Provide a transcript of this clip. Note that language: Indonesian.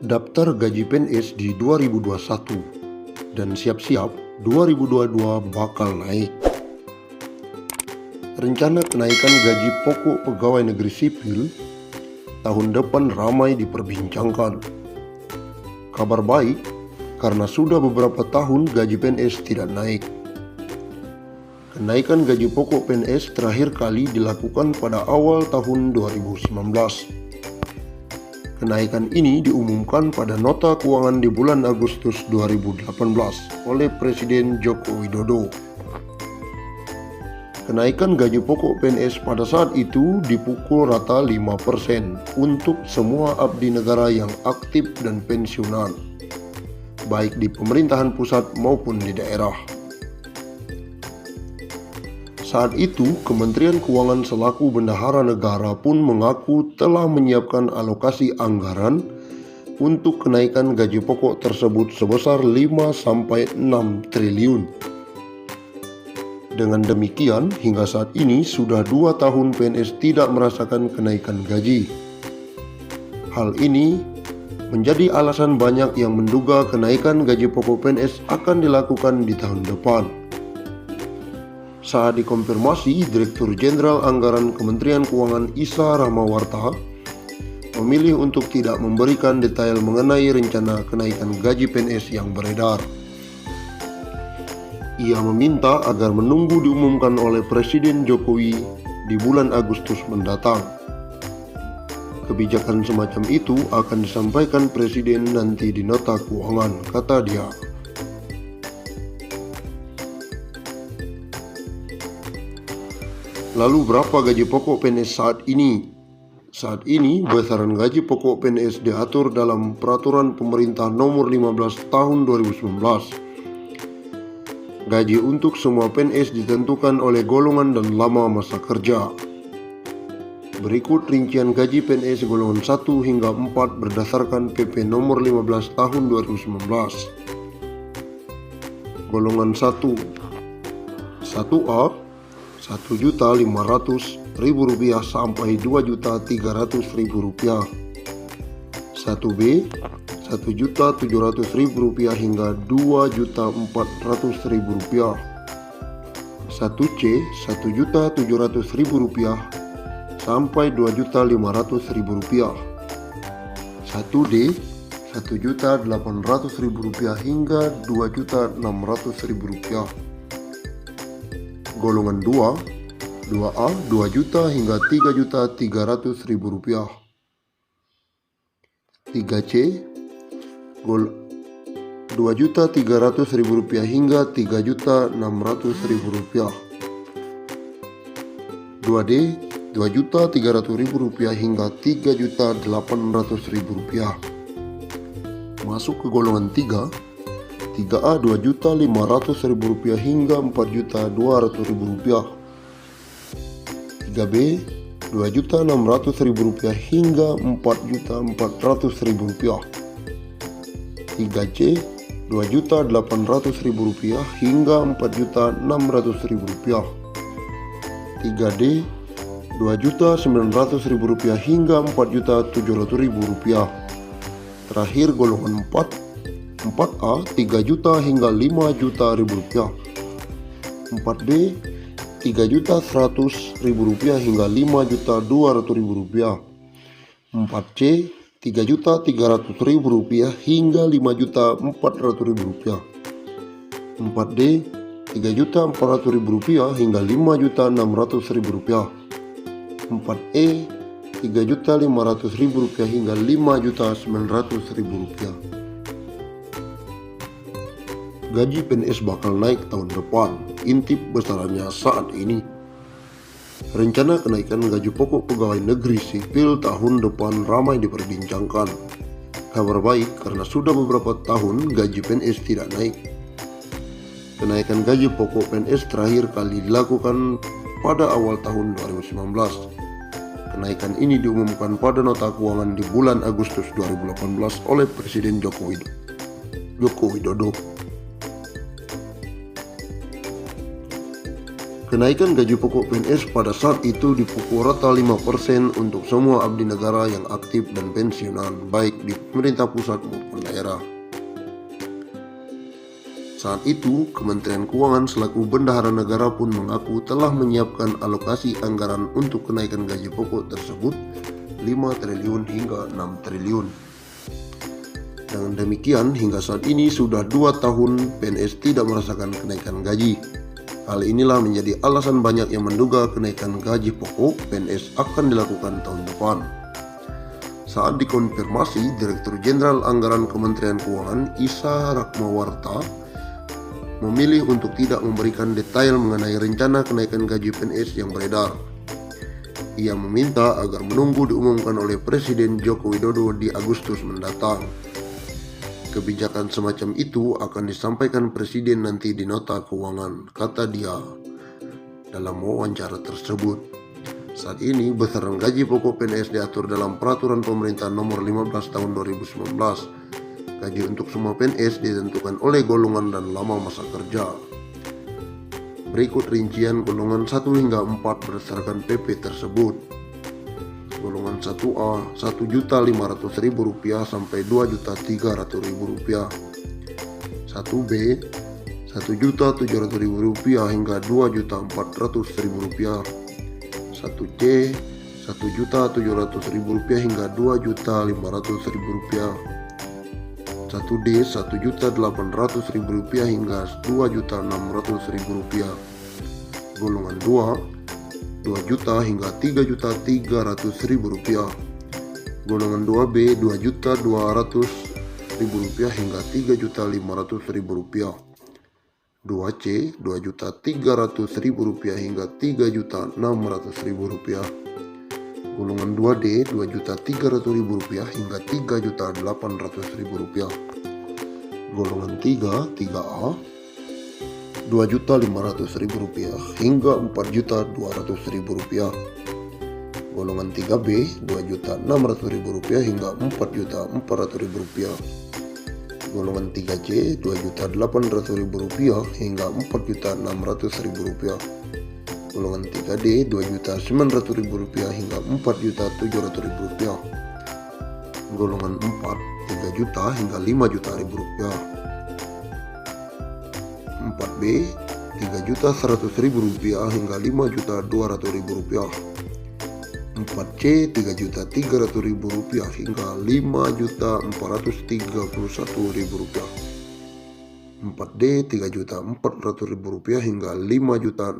daftar gaji PNS di 2021 dan siap-siap 2022 bakal naik. Rencana kenaikan gaji pokok pegawai negeri sipil tahun depan ramai diperbincangkan. Kabar baik karena sudah beberapa tahun gaji PNS tidak naik. Kenaikan gaji pokok PNS terakhir kali dilakukan pada awal tahun 2019. Kenaikan ini diumumkan pada nota keuangan di bulan Agustus 2018 oleh Presiden Joko Widodo. Kenaikan gaji pokok PNS pada saat itu dipukul rata 5% untuk semua abdi negara yang aktif dan pensiunan, baik di pemerintahan pusat maupun di daerah. Saat itu, Kementerian Keuangan selaku bendahara negara pun mengaku telah menyiapkan alokasi anggaran untuk kenaikan gaji pokok tersebut sebesar 5-6 triliun. Dengan demikian, hingga saat ini sudah 2 tahun PNS tidak merasakan kenaikan gaji. Hal ini menjadi alasan banyak yang menduga kenaikan gaji pokok PNS akan dilakukan di tahun depan. Saat dikonfirmasi, Direktur Jenderal Anggaran Kementerian Keuangan Isa Rahmawarta memilih untuk tidak memberikan detail mengenai rencana kenaikan gaji PNS yang beredar. Ia meminta agar menunggu diumumkan oleh Presiden Jokowi di bulan Agustus mendatang. Kebijakan semacam itu akan disampaikan Presiden nanti di nota keuangan, kata dia. Lalu berapa gaji pokok PNS saat ini? Saat ini besaran gaji pokok PNS diatur dalam Peraturan Pemerintah Nomor 15 Tahun 2019. Gaji untuk semua PNS ditentukan oleh golongan dan lama masa kerja. Berikut rincian gaji PNS golongan 1 hingga 4 berdasarkan PP Nomor 15 Tahun 2019. Golongan 1, 1A, Rp1.500.000 sampai Rp2.300.000. 1B, Rp1.700.000 hingga Rp2.400.000. 1C, Rp1.700.000 sampai Rp2.500.000. 1D, Rp1.800.000 hingga Rp2.600.000. Golongan 2, 2A, Rp2 juta hingga Rp3.300.000. 3C, Rp2.300.000 hingga Rp3.600.000. 2D, Rp2.300.000 hingga Rp3.800.000. Masuk ke golongan 3, 3A Rp2.500.000 hingga Rp4.200.000. 3B Rp2.600.000 hingga Rp4.400.000. 3C Rp2.800.000 hingga Rp4.600.000. 3D Rp2.900.000 hingga Rp4.700.000. Terakhir golongan 4, 4A Rp3 juta hingga Rp5 juta. 4D Rp3.100.000 hingga Rp5.200.000. 4C Rp3.300.000 hingga Rp5.400.000. 4D Rp3.400.000 hingga Rp5.600.000. 4E Rp3.500.000 hingga Rp5.900.000. Gaji PNS bakal naik tahun depan, intip besarannya saat ini. Rencana kenaikan gaji pokok pegawai negeri sipil tahun depan ramai diperbincangkan. Kabar baik karena sudah beberapa tahun gaji PNS tidak naik. Kenaikan gaji pokok PNS terakhir kali dilakukan pada awal tahun 2019. Kenaikan ini diumumkan pada nota keuangan di bulan Agustus 2018 oleh Presiden Joko Widodo. Kenaikan gaji pokok PNS pada saat itu dipukul rata 5% untuk semua abdi negara yang aktif dan pensiunan, baik di pemerintah pusat maupun daerah. Saat itu, Kementerian Keuangan selaku bendahara negara pun mengaku telah menyiapkan alokasi anggaran untuk kenaikan gaji pokok tersebut 5 triliun hingga 6 triliun. Dengan demikian, hingga saat ini sudah 2 tahun PNS tidak merasakan kenaikan gaji. Hal inilah menjadi alasan banyak yang menduga kenaikan gaji pokok PNS akan dilakukan tahun depan. Saat dikonfirmasi, Direktur Jenderal Anggaran Kementerian Keuangan Isa Rakmawarta memilih untuk tidak memberikan detail mengenai rencana kenaikan gaji PNS yang beredar. Ia meminta agar menunggu diumumkan oleh Presiden Joko Widodo di Agustus mendatang. Kebijakan semacam itu akan disampaikan Presiden nanti di nota keuangan, kata dia dalam wawancara tersebut. Saat ini besaran gaji pokok PNS diatur dalam Peraturan Pemerintah Nomor 15 Tahun 2019. Gaji untuk semua PNS ditentukan oleh golongan dan lama masa kerja. Berikut rincian golongan 1 hingga 4 berdasarkan PP tersebut. Golongan 1A Rp1.500.000 sampai Rp2.300.000. 1B Rp1.700.000 hingga Rp2.400.000. 1C Rp1.700.000 hingga Rp2.500.000. 1D Rp1.800.000 hingga Rp2.600.000. Golongan 2 2 juta hingga Rp3.300.000. Golongan 2B Rp2.200.000 hingga Rp3.500.000. 2C Rp2.300.000 hingga Rp3.600.000. Golongan 2D Rp2.300.000 hingga Rp3.800.000. Golongan 3A Rp2.500.000 hingga Rp4.200.000. Golongan 3B Rp2.600.000 hingga Rp4.400.000. Golongan 3C Rp2.800.000 hingga Rp4.600.000. Golongan 3D Rp2.900.000 hingga Rp4.700.000. Golongan 4 3 juta hingga Rp5.000.000. 4B Rp3.100.000 hingga Rp5.200.000. 4C Rp3.300.000 hingga Rp5.431.000. 4D Rp3.400.000 hingga Rp5.600.000.